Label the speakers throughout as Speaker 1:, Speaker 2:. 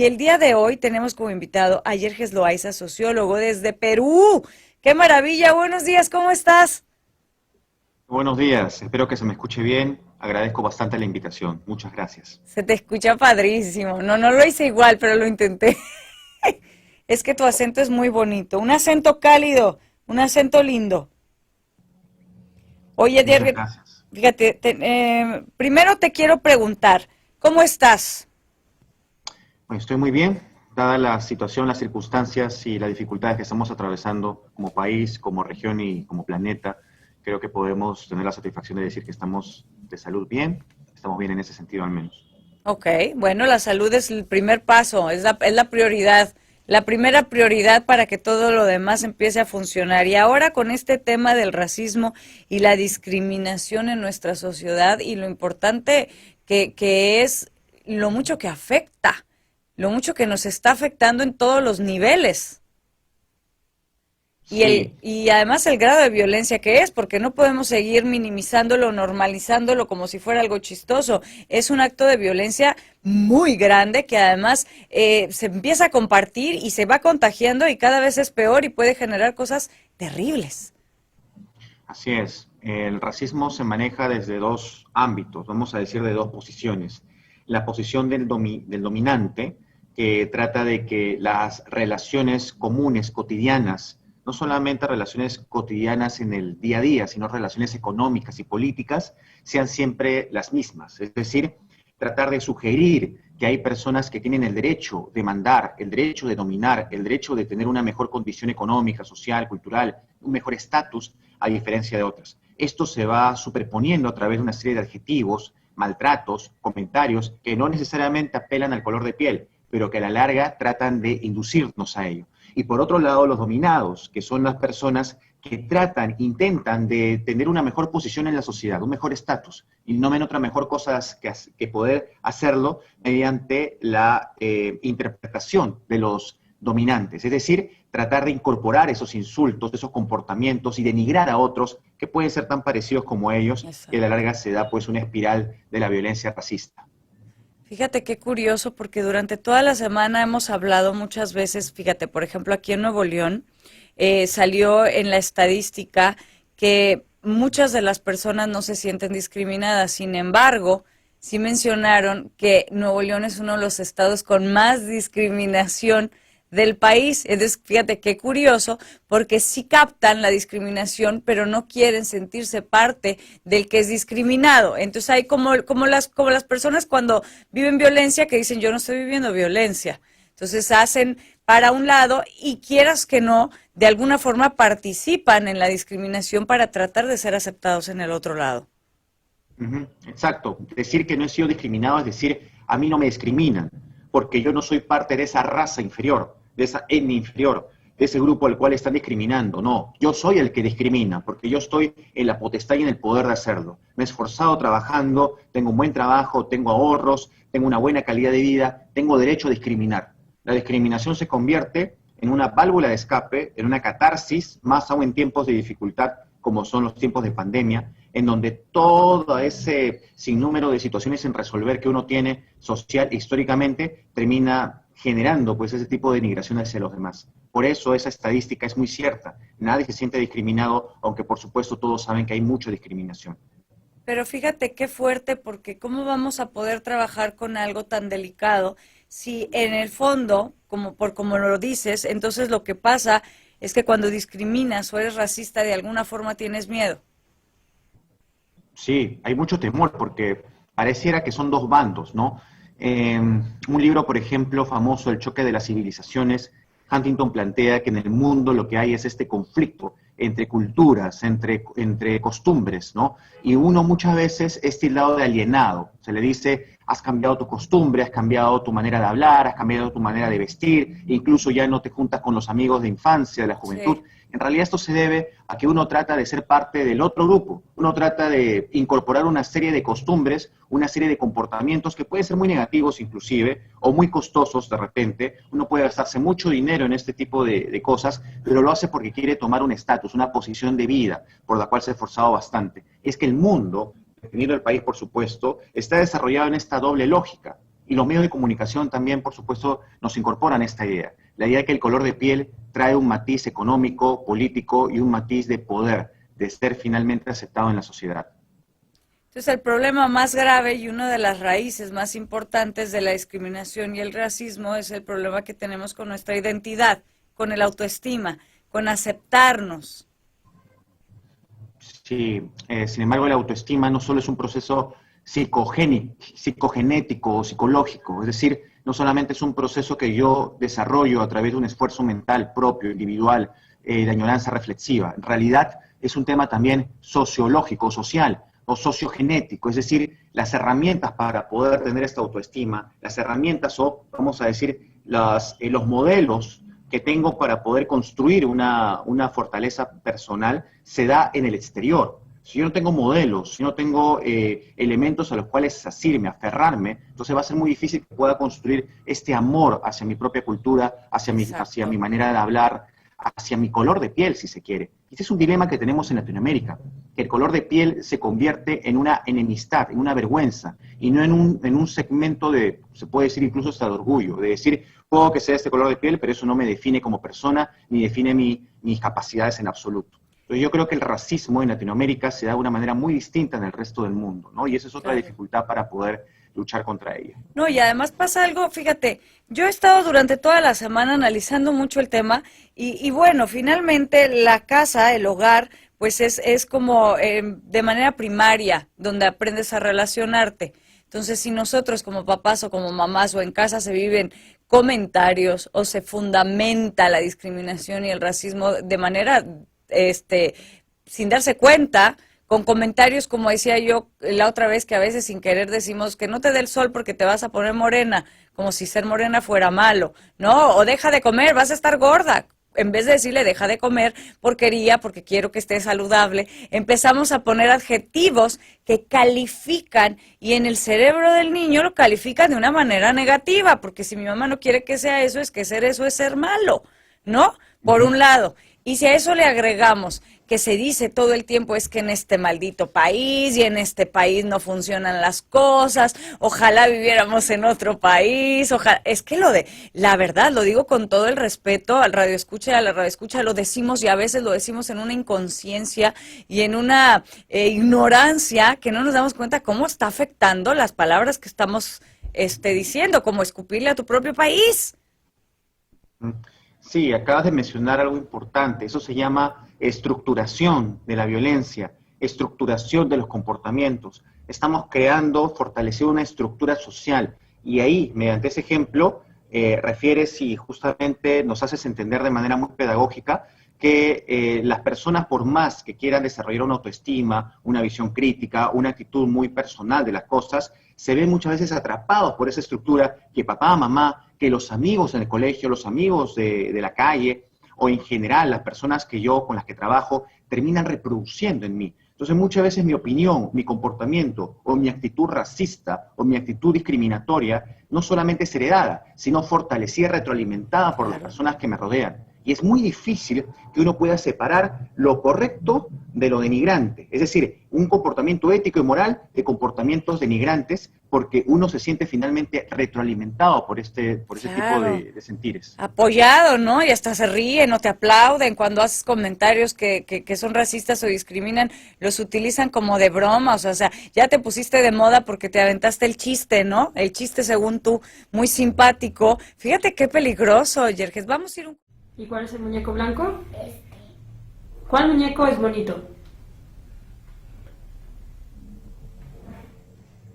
Speaker 1: Y el día de hoy tenemos como invitado a Yerges Loaiza, sociólogo desde Perú. ¡Qué maravilla! Buenos días, ¿cómo estás?
Speaker 2: Buenos días, espero que se me escuche bien. Agradezco bastante la invitación. Muchas gracias.
Speaker 1: Se te escucha padrísimo. No, no lo hice igual, pero lo intenté. Es que tu acento es muy bonito. Un acento cálido, un acento lindo. Oye,
Speaker 2: Muchas
Speaker 1: Yerges,
Speaker 2: gracias.
Speaker 1: fíjate, primero te quiero preguntar, ¿cómo estás?
Speaker 2: Bueno, estoy muy bien, dada la situación, las circunstancias y las dificultades que estamos atravesando como país, como región y como planeta. Creo que podemos tener la satisfacción de decir que estamos de salud bien, estamos bien en ese sentido al menos.
Speaker 1: Ok, bueno, la salud es el primer paso, es la prioridad, la primera prioridad para que todo lo demás empiece a funcionar. Y ahora con este tema del racismo y la discriminación en nuestra sociedad y lo importante que es lo mucho que afecta, lo mucho que nos está afectando en todos los niveles.
Speaker 2: Sí,
Speaker 1: Y además el grado de violencia que es, porque no podemos seguir minimizándolo, normalizándolo como si fuera algo chistoso. Es un acto de violencia muy grande que además se empieza a compartir y se va contagiando y cada vez es peor y puede generar cosas terribles.
Speaker 2: así es. El racismo se maneja desde dos ámbitos, vamos a decir de dos posiciones. La posición del dominante, que trata de que las relaciones comunes, cotidianas, no solamente relaciones cotidianas en el día a día, sino relaciones económicas y políticas, sean siempre las mismas. Es decir, tratar de sugerir que hay personas que tienen el derecho de mandar, el derecho de dominar, el derecho de tener una mejor condición económica, social, cultural, un mejor estatus, a diferencia de otras. Esto se va superponiendo a través de una serie de adjetivos, maltratos, comentarios que no necesariamente apelan al color de piel, pero que a la larga tratan de inducirnos a ello. Y por otro lado, los dominados, que son las personas que tratan, intentan de tener una mejor posición en la sociedad, un mejor estatus, y no ven otra mejor cosa que poder hacerlo mediante la interpretación de los dominantes, es decir, tratar de incorporar esos insultos, esos comportamientos y denigrar a otros que pueden ser tan parecidos como ellos, y a la
Speaker 1: Exacto.
Speaker 2: larga se da pues una espiral de la violencia racista.
Speaker 1: Fíjate qué curioso, porque durante toda la semana hemos hablado muchas veces, fíjate, por ejemplo, aquí en Nuevo León, salió en la estadística que muchas de las personas no se sienten discriminadas. Sin embargo, sí mencionaron que Nuevo León es uno de los estados con más discriminación del país. Entonces, fíjate qué curioso, porque sí captan la discriminación, pero no quieren sentirse parte del que es discriminado. Entonces hay como las personas cuando viven violencia que dicen yo no estoy viviendo violencia. Entonces hacen para un lado y quieras que no, de alguna forma participan en la discriminación para tratar de ser aceptados en el otro lado.
Speaker 2: Ujú, exacto. Decir que no he sido discriminado es decir, a mí no me discriminan, porque yo no soy parte de esa raza inferior, de esa etnia inferior, de ese grupo al cual están discriminando. No, yo soy el que discrimina, porque yo estoy en la potestad y en el poder de hacerlo. Me he esforzado trabajando, tengo un buen trabajo, tengo ahorros, tengo una buena calidad de vida, tengo derecho a discriminar. La discriminación se convierte en una válvula de escape, en una catarsis, más aún en tiempos de dificultad, como son los tiempos de pandemia, en donde todo ese sinnúmero de situaciones sin resolver que uno tiene social e históricamente termina generando pues ese tipo de denigración hacia los demás. Por eso esa estadística es muy cierta. Nadie se siente discriminado, aunque por supuesto todos saben que hay mucha discriminación.
Speaker 1: Pero fíjate qué fuerte, porque ¿cómo vamos a poder trabajar con algo tan delicado si en el fondo, como lo dices, entonces lo que pasa es que cuando discriminas o eres racista de alguna forma tienes miedo?
Speaker 2: Sí, hay mucho temor porque pareciera que son dos bandos, ¿no? Un libro, por ejemplo, famoso, El choque de las civilizaciones, Huntington plantea que en el mundo lo que hay es este conflicto entre culturas, entre costumbres, ¿no? Y uno muchas veces es tildado de alienado. Se le dice, has cambiado tu costumbre, has cambiado tu manera de hablar, has cambiado tu manera de vestir, incluso ya no te juntas con los amigos de infancia, de la juventud.
Speaker 1: Sí.
Speaker 2: En realidad esto se debe a que uno trata de ser parte del otro grupo, uno trata de incorporar una serie de costumbres, una serie de comportamientos que pueden ser muy negativos inclusive, o muy costosos de repente. Uno puede gastarse mucho dinero en este tipo de cosas, pero lo hace porque quiere tomar un estatus, una posición de vida, por la cual se ha esforzado bastante. Es que el mundo, dependiendo del país por supuesto, está desarrollado en esta doble lógica. Y los medios de comunicación también, por supuesto, nos incorporan esta idea. La idea de que el color de piel trae un matiz económico, político y un matiz de poder, de ser finalmente aceptado en la sociedad.
Speaker 1: Entonces, el problema más grave y una de las raíces más importantes de la discriminación y el racismo es el problema que tenemos con nuestra identidad, con el autoestima, con aceptarnos.
Speaker 2: Sí, sin embargo, la autoestima no solo es un proceso psicogenético o psicológico, es decir, no solamente es un proceso que yo desarrollo a través de un esfuerzo mental propio, individual, de añoranza reflexiva. En realidad es un tema también sociológico, social o sociogenético, es decir, las herramientas para poder tener esta autoestima, las herramientas o, vamos a decir, los modelos que tengo para poder construir una fortaleza personal se da en el exterior. Si yo no tengo modelos, si no tengo elementos a los cuales asirme, aferrarme, entonces va a ser muy difícil que pueda construir este amor hacia mi propia cultura, hacia mi manera de hablar, hacia mi color de piel, si se quiere. Este es un dilema que tenemos en Latinoamérica, que el color de piel se convierte en una enemistad, en una vergüenza, y no en un segmento de, se puede decir incluso hasta de orgullo, de decir, puedo que sea este color de piel, pero eso no me define como persona, ni define mis capacidades en absoluto. Entonces yo creo que el racismo en Latinoamérica se da de una manera muy distinta en el resto del mundo, ¿no? Y esa es otra dificultad para poder luchar contra ella.
Speaker 1: No, y además pasa algo, fíjate, yo he estado durante toda la semana analizando mucho el tema y bueno, finalmente la casa, el hogar, pues es como de manera primaria donde aprendes a relacionarte. Entonces, si nosotros como papás o como mamás o en casa se viven comentarios o se fundamenta la discriminación y el racismo de manera, sin darse cuenta, con comentarios como decía yo la otra vez, que a veces sin querer decimos que no te dé el sol porque te vas a poner morena, como si ser morena fuera malo, ¿no? O deja de comer, vas a estar gorda. En vez de decirle deja de comer porquería porque quiero que esté saludable, empezamos a poner adjetivos que califican y en el cerebro del niño lo califican de una manera negativa, porque si mi mamá no quiere que sea eso, es que ser eso es ser malo, ¿no? Por un lado. Y si a eso le agregamos que se dice todo el tiempo es que en este maldito país y en este país no funcionan las cosas, ojalá viviéramos en otro país, ojalá, es que la verdad, lo digo con todo el respeto al radioescucha y a la radioescucha, lo decimos y a veces lo decimos en una inconsciencia y en una ignorancia que no nos damos cuenta cómo está afectando las palabras que estamos diciendo, como escupirle a tu propio país.
Speaker 2: Sí, acabas de mencionar algo importante. Eso se llama estructuración de la violencia, estructuración de los comportamientos. Estamos creando, fortaleciendo una estructura social. Y ahí, mediante ese ejemplo, refieres y justamente nos haces entender de manera muy pedagógica que las personas, por más que quieran desarrollar una autoestima, una visión crítica, una actitud muy personal de las cosas, se ven muchas veces atrapados por esa estructura que papá, mamá, que los amigos en el colegio, los amigos de la calle, o en general las personas con las que trabajo, terminan reproduciendo en mí. Entonces muchas veces mi opinión, mi comportamiento, o mi actitud racista, o mi actitud discriminatoria, no solamente es heredada, sino fortalecida y retroalimentada por las personas que me rodean. Y es muy difícil que uno pueda separar lo correcto de lo denigrante. Es decir, un comportamiento ético y moral de comportamientos denigrantes, porque uno se siente finalmente retroalimentado por ese tipo de sentires.
Speaker 1: Apoyado, ¿no? Y hasta se ríen o te aplauden cuando haces comentarios que son racistas o discriminan, los utilizan como de broma, o sea, ya te pusiste de moda porque te aventaste el chiste, ¿no? El chiste según tú, muy simpático. Fíjate qué peligroso, Yerges. Vamos a ir un...
Speaker 3: ¿Y cuál es el muñeco blanco? ¿Cuál muñeco es bonito?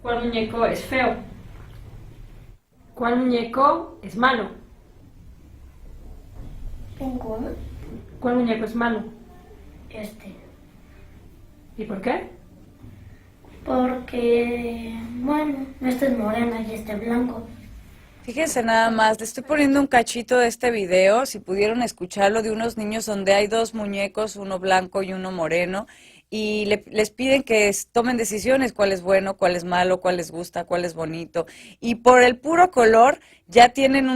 Speaker 3: ¿Cuál muñeco es feo? ¿Cuál muñeco es malo?
Speaker 4: Ninguno.
Speaker 3: ¿Cuál muñeco es malo? ¿Y por qué?
Speaker 4: Porque, bueno, este es morena y este es blanco.
Speaker 1: Fíjense nada más, le estoy poniendo un cachito de este video, si pudieron escucharlo, de unos niños donde hay dos muñecos, uno blanco y uno moreno, y les piden que tomen decisiones, cuál es bueno, cuál es malo, cuál les gusta, cuál es bonito, y por el puro color ya tienen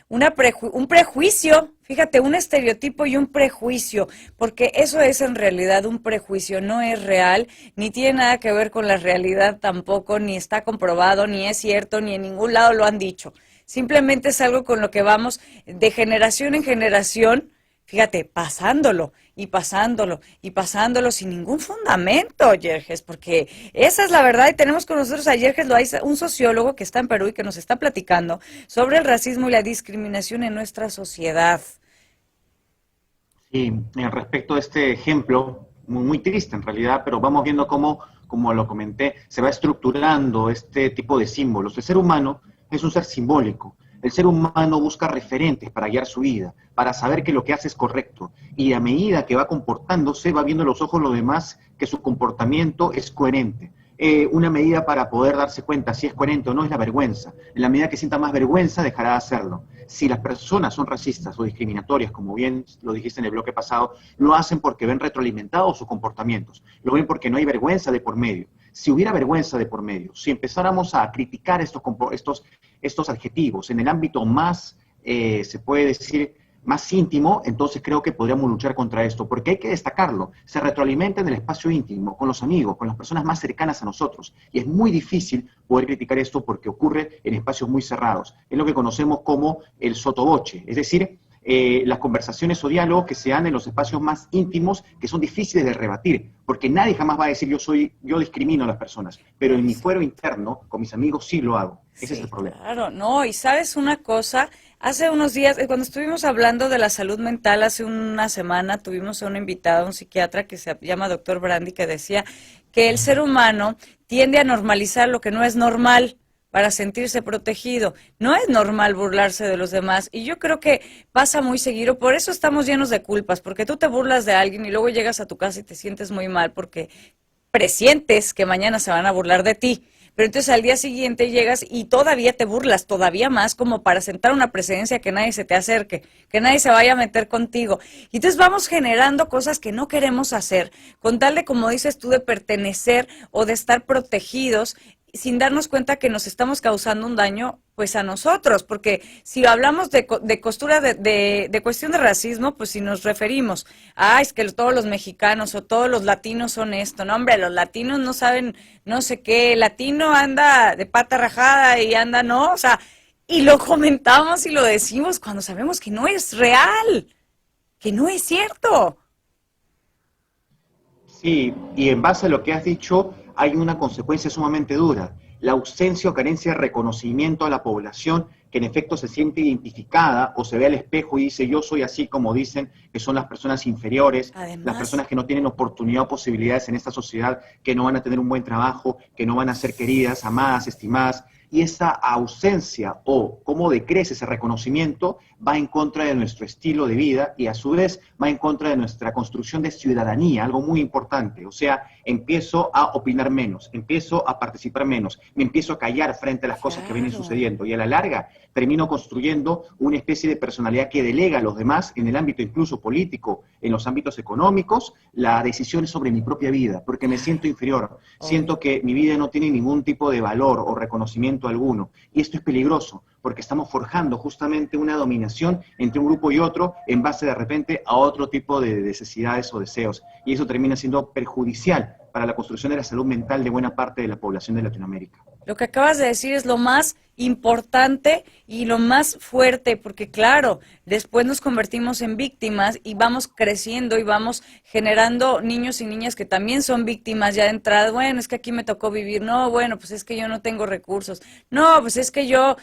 Speaker 1: un prejuicio, fíjate, un estereotipo y un prejuicio, porque eso es en realidad un prejuicio, no es real, ni tiene nada que ver con la realidad tampoco, ni está comprobado, ni es cierto, ni en ningún lado lo han dicho. Simplemente es algo con lo que vamos de generación en generación, fíjate, pasándolo y pasándolo y pasándolo sin ningún fundamento, Yerges, porque esa es la verdad. Y tenemos con nosotros a Yerges Loaiza, un sociólogo que está en Perú y que nos está platicando sobre el racismo y la discriminación en nuestra sociedad.
Speaker 2: Sí, respecto a este ejemplo, muy triste en realidad, pero vamos viendo cómo, como lo comenté, se va estructurando este tipo de símbolos. El ser humano es un ser simbólico. El ser humano busca referentes para guiar su vida, para saber que lo que hace es correcto. Y a medida que va comportándose, va viendo a los ojos los demás que su comportamiento es coherente. Una medida para poder darse cuenta si es coherente o no es la vergüenza. En la medida que sienta más vergüenza, dejará de hacerlo. Si las personas son racistas o discriminatorias, como bien lo dijiste en el bloque pasado, lo hacen porque ven retroalimentados sus comportamientos. Lo ven porque no hay vergüenza de por medio. Si hubiera vergüenza de por medio, si empezáramos a criticar estos adjetivos en el ámbito más, se puede decir, más íntimo, entonces creo que podríamos luchar contra esto, porque hay que destacarlo. Se retroalimenta en el espacio íntimo, con los amigos, con las personas más cercanas a nosotros, y es muy difícil poder criticar esto porque ocurre en espacios muy cerrados. Es lo que conocemos como el sotoboche, es decir, las conversaciones o diálogos que se dan en los espacios más íntimos, que son difíciles de rebatir, porque nadie jamás va a decir yo discrimino a las personas, pero en mi fuero interno, con mis amigos sí lo hago. Ese es el problema.
Speaker 1: Claro, no, y sabes una cosa, hace unos días, cuando estuvimos hablando de la salud mental, hace una semana tuvimos a una invitada, un psiquiatra que se llama Dr. Brandi, que decía que el ser humano tiende a normalizar lo que no es normal para sentirse protegido. No es normal burlarse de los demás y yo creo que pasa muy seguido, por eso estamos llenos de culpas, porque tú te burlas de alguien y luego llegas a tu casa y te sientes muy mal porque presientes que mañana se van a burlar de ti. Pero entonces al día siguiente llegas y todavía te burlas, todavía más, como para sentar una presencia que nadie se te acerque, que nadie se vaya a meter contigo. Y entonces vamos generando cosas que no queremos hacer, con tal de, como dices tú, de pertenecer o de estar protegidos, sin darnos cuenta que nos estamos causando un daño pues a nosotros, porque si hablamos de costura de cuestión de racismo, pues si nos referimos a es que todos los mexicanos o todos los latinos son esto, no hombre, los latinos no saben no sé qué, el latino anda de pata rajada y anda, no, o sea, y lo comentamos y lo decimos cuando sabemos que no es real, que no es cierto.
Speaker 2: Sí, y en base a lo que has dicho, hay una consecuencia sumamente dura, la ausencia o carencia de reconocimiento a la población que en efecto se siente identificada o se ve al espejo y dice yo soy así, como dicen que son las personas inferiores,
Speaker 1: Además,
Speaker 2: las personas que no tienen oportunidad o posibilidades en esta sociedad, que no van a tener un buen trabajo, que no van a ser queridas, amadas, estimadas. Y esa ausencia o cómo decrece ese reconocimiento va en contra de nuestro estilo de vida y a su vez va en contra de nuestra construcción de ciudadanía, algo muy importante. O sea, empiezo a opinar menos, empiezo a participar menos, me empiezo a callar frente a las cosas que vienen sucediendo y a la larga termino construyendo una especie de personalidad que delega a los demás en el ámbito incluso político, en los ámbitos económicos, la decisión sobre mi propia vida, porque me siento inferior, siento que mi vida no tiene ningún tipo de valor o reconocimiento alguno. Y esto es peligroso, porque estamos forjando justamente una dominación entre un grupo y otro en base de repente a otro tipo de necesidades o deseos. Y eso termina siendo perjudicial para la construcción de la salud mental de buena parte de la población de Latinoamérica.
Speaker 1: Lo que acabas de decir es lo más importante y lo más fuerte, porque claro, después nos convertimos en víctimas y vamos creciendo y vamos generando niños y niñas que también son víctimas ya de entrada. Bueno, es que aquí me tocó vivir, no, bueno, pues es que yo no tengo recursos, no, pues es que yo,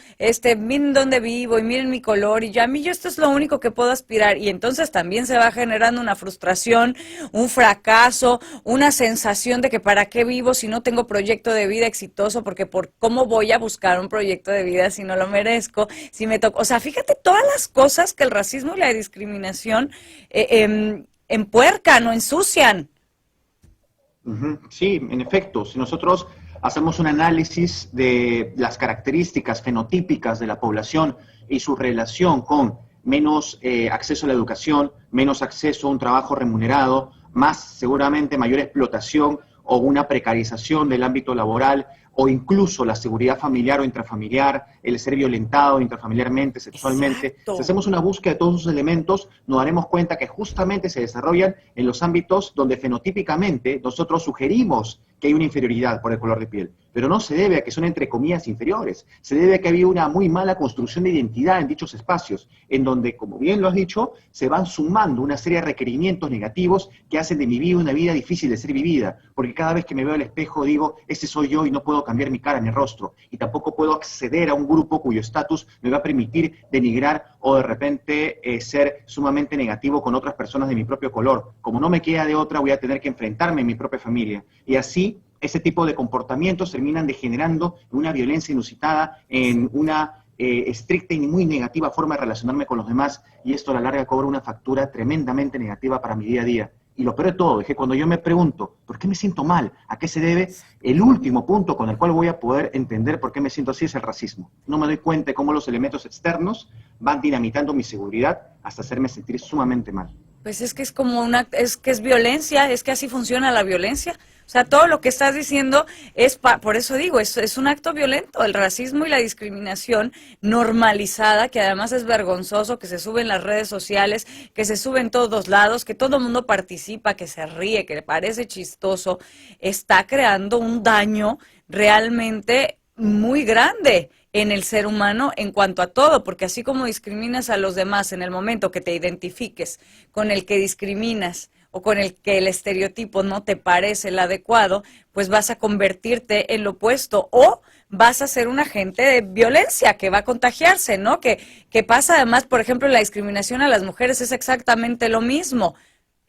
Speaker 1: miren dónde vivo y miren mi color y yo, a mí esto es lo único que puedo aspirar y entonces también se va generando una frustración, un fracaso, una sensación de que para qué vivo si no tengo proyecto de vida exitoso, porque por cómo voy a buscar un proyecto de vida si no lo merezco, si me toca, o sea, fíjate todas las cosas que el racismo y la discriminación empuercan o ensucian.
Speaker 2: Sí, en efecto, si nosotros hacemos un análisis de las características fenotípicas de la población y su relación con menos acceso a la educación, menos acceso a un trabajo remunerado, más seguramente mayor explotación o una precarización del ámbito laboral, o incluso la seguridad familiar o intrafamiliar, el ser violentado intrafamiliarmente, sexualmente.
Speaker 1: Exacto.
Speaker 2: Si hacemos una búsqueda de todos esos elementos, nos daremos cuenta que justamente se desarrollan en los ámbitos donde fenotípicamente nosotros sugerimos que hay una inferioridad por el color de piel. Pero no se debe a que son, entre comillas, inferiores. Se debe a que había una muy mala construcción de identidad en dichos espacios, en donde, como bien lo has dicho, se van sumando una serie de requerimientos negativos que hacen de mi vida una vida difícil de ser vivida. Porque cada vez que me veo al espejo digo, ese soy yo y no puedo cambiar mi cara ni rostro. Y tampoco puedo acceder a un grupo cuyo estatus me va a permitir denigrar o de repente ser sumamente negativo con otras personas de mi propio color. Como no me queda de otra, voy a tener que enfrentarme en mi propia familia. Y así, ese tipo de comportamientos terminan degenerando en una violencia inusitada, en una estricta y muy negativa forma de relacionarme con los demás, y esto a la larga cobra una factura tremendamente negativa para mi día a día. Y lo peor de todo es que cuando yo me pregunto, ¿por qué me siento mal? ¿A qué se debe? El último punto con el cual voy a poder entender por qué me siento así es el racismo. No me doy cuenta de cómo los elementos externos van dinamitando mi seguridad hasta hacerme sentir sumamente mal.
Speaker 1: Pues es que es como es que es violencia, es que así funciona la violencia. O sea, todo lo que estás diciendo por eso digo, es un acto violento, el racismo y la discriminación normalizada, que además es vergonzoso, que se sube en las redes sociales, que se sube en todos lados, que todo el mundo participa, que se ríe, que le parece chistoso, está creando un daño realmente muy grande en el ser humano en cuanto a todo, porque así como discriminas a los demás en el momento que te identifiques con el que discriminas o con el que el estereotipo no te parece el adecuado, pues vas a convertirte en lo opuesto o vas a ser un agente de violencia que va a contagiarse, ¿no? Que pasa además, por ejemplo, la discriminación a las mujeres es exactamente lo mismo.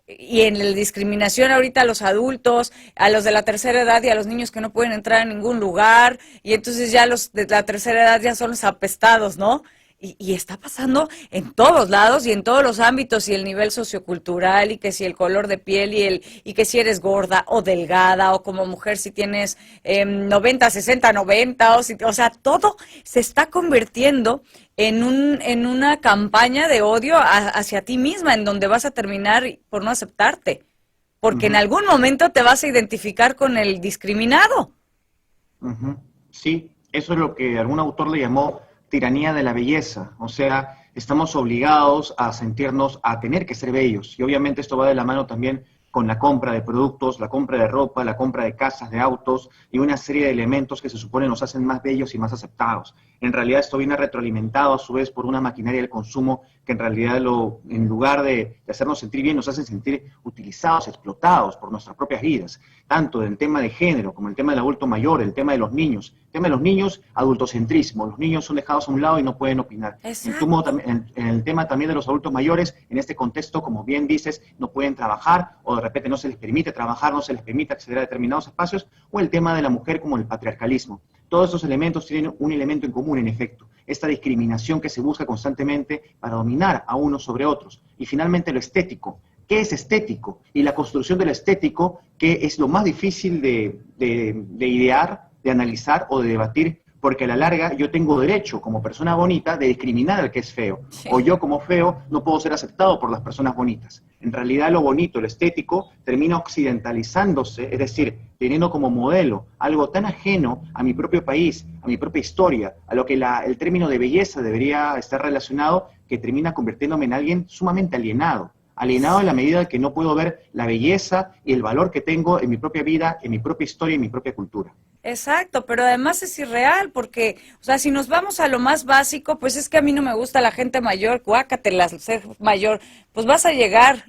Speaker 1: Y en la discriminación ahorita a los adultos, a los de la tercera edad y a los niños que no pueden entrar a ningún lugar, y entonces ya los de la tercera edad ya son los apestados, ¿no? Y está pasando en todos lados y en todos los ámbitos, y el nivel sociocultural, y que si el color de piel, y que si eres gorda o delgada, o como mujer si tienes 90, 60, 90, o sea, todo se está convirtiendo en una campaña de odio hacia ti misma, en donde vas a terminar por no aceptarte, porque en algún momento te vas a identificar con el discriminado.
Speaker 2: Sí, eso es lo que algún autor le llamó tiranía de la belleza. O sea, estamos obligados a sentirnos, a tener que ser bellos. Y obviamente esto va de la mano también con la compra de productos, la compra de ropa, la compra de casas, de autos y una serie de elementos que se supone nos hacen más bellos y más aceptados. En realidad esto viene retroalimentado a su vez por una maquinaria del consumo que en realidad en lugar de hacernos sentir bien, nos hacen sentir utilizados, explotados por nuestras propias vidas, tanto del tema de género como el tema del adulto mayor, el tema de los niños. El tema de los niños, adultocentrismo. Los niños son dejados a un lado y no pueden opinar. En el tema también de los adultos mayores, en este contexto, como bien dices, no pueden trabajar o de repente no se les permite trabajar, no se les permite acceder a determinados espacios, o el tema de la mujer como el patriarcalismo. Todos esos elementos tienen un elemento en común, en efecto, esta discriminación que se busca constantemente para dominar a unos sobre otros. Y finalmente lo estético. ¿Qué es estético? Y la construcción de lo estético, que es lo más difícil de idear, de analizar o de debatir, porque a la larga yo tengo derecho, como persona bonita, de discriminar al que es feo. Sí. O yo, como feo, no puedo ser aceptado por las personas bonitas. En realidad lo bonito, lo estético, termina occidentalizándose, es decir, teniendo como modelo algo tan ajeno a mi propio país, a mi propia historia, a lo que el término de belleza debería estar relacionado, que termina convirtiéndome en alguien sumamente alienado. Alienado en la medida que no puedo ver la belleza y el valor que tengo en mi propia vida, en mi propia historia y en mi propia cultura.
Speaker 1: Exacto, pero además es irreal porque, o sea, si nos vamos a lo más básico, pues es que a mí no me gusta la gente mayor, guácatela, ser mayor, pues vas a llegar,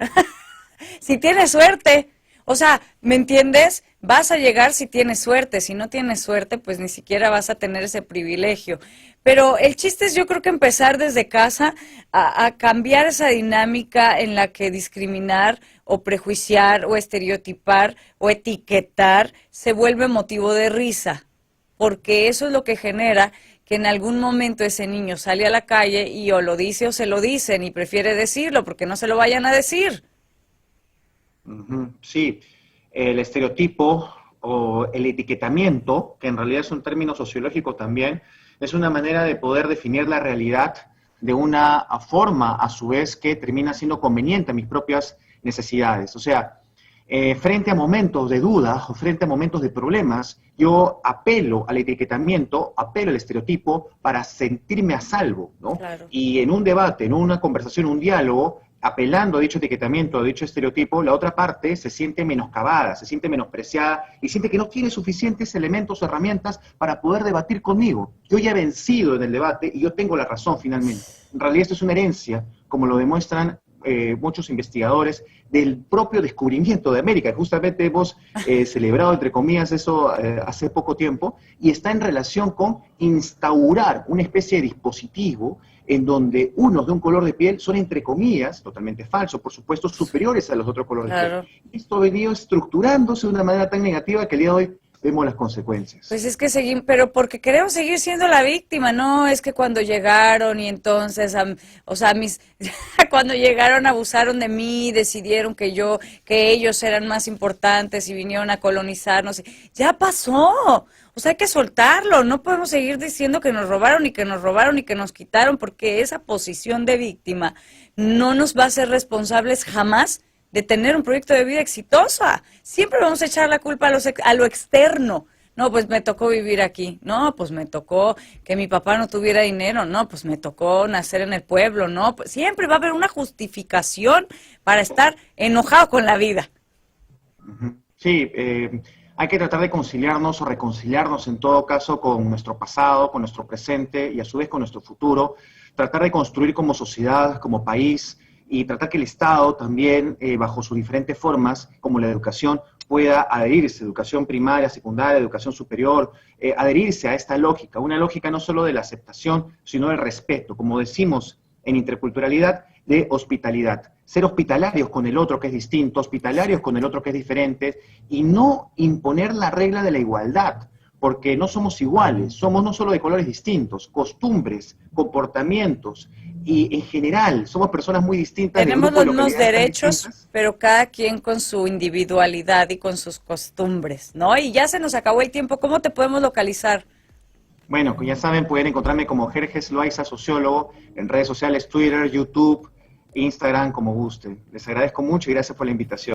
Speaker 1: si tienes suerte, o sea, ¿me entiendes? Vas a llegar si tienes suerte, si no tienes suerte, pues ni siquiera vas a tener ese privilegio. Pero el chiste es, yo creo que empezar desde casa a cambiar esa dinámica en la que discriminar o prejuiciar o estereotipar o etiquetar se vuelve motivo de risa, porque eso es lo que genera que en algún momento ese niño sale a la calle y o lo dice o se lo dicen y prefiere decirlo porque no se lo vayan a decir.
Speaker 2: Sí, el estereotipo o el etiquetamiento, que en realidad es un término sociológico también, es una manera de poder definir la realidad de una forma, a su vez, que termina siendo conveniente a mis propias necesidades. O sea, Frente a momentos de dudas o frente a momentos de problemas, yo apelo al etiquetamiento, apelo al estereotipo para sentirme a salvo, ¿no?
Speaker 1: Claro.
Speaker 2: Y en un debate, en una conversación, un diálogo, apelando a dicho etiquetamiento, a dicho estereotipo, la otra parte se siente menoscabada, se siente menospreciada y siente que no tiene suficientes elementos o herramientas para poder debatir conmigo. Yo ya he vencido en el debate y yo tengo la razón finalmente. En realidad esto es una herencia, como lo demuestran muchos investigadores, del propio descubrimiento de América. Justamente hemos celebrado, entre comillas, eso hace poco tiempo, y está en relación con instaurar una especie de dispositivo en donde unos de un color de piel son, entre comillas, totalmente falso, por supuesto, superiores a los otros colores de
Speaker 1: Claro.
Speaker 2: piel. Esto ha venido estructurándose de una manera tan negativa que el día de hoy vemos las consecuencias.
Speaker 1: Pues es que seguimos, pero porque queremos seguir siendo la víctima, no es que cuando llegaron y entonces, o sea, cuando llegaron abusaron de mí, decidieron que ellos eran más importantes y vinieron a colonizarnos. Ya pasó, o sea, hay que soltarlo, no podemos seguir diciendo que nos robaron y que nos robaron y que nos quitaron, porque esa posición de víctima no nos va a hacer responsables jamás de tener un proyecto de vida exitosa. Siempre vamos a echar la culpa a lo externo. No, pues me tocó vivir aquí. No, pues me tocó que mi papá no tuviera dinero. No, pues me tocó nacer en el pueblo. No, pues siempre va a haber una justificación para estar enojado con la vida.
Speaker 2: Sí, hay que tratar de conciliarnos o reconciliarnos en todo caso con nuestro pasado, con nuestro presente y a su vez con nuestro futuro. Tratar de construir como sociedad, como país, y tratar que el Estado también, bajo sus diferentes formas, como la educación, pueda adherirse, educación primaria, secundaria, educación superior, adherirse a esta lógica, una lógica no solo de la aceptación, sino del respeto, como decimos en interculturalidad, de hospitalidad. Ser hospitalarios con el otro que es distinto, hospitalarios con el otro que es diferente, y no imponer la regla de la igualdad, porque no somos iguales, somos no solo de colores distintos, costumbres, comportamientos, y en general somos personas muy distintas.
Speaker 1: Tenemos los mismos
Speaker 2: localidades tan
Speaker 1: derechos,
Speaker 2: distintas.
Speaker 1: pero cada quien con su individualidad y con sus costumbres, ¿no? Y ya se nos acabó el tiempo. ¿Cómo te podemos localizar?
Speaker 2: Bueno, ya saben, pueden encontrarme como Jerjes Loaiza, sociólogo, en redes sociales, Twitter, YouTube, Instagram, como guste. Les agradezco mucho y gracias por la invitación.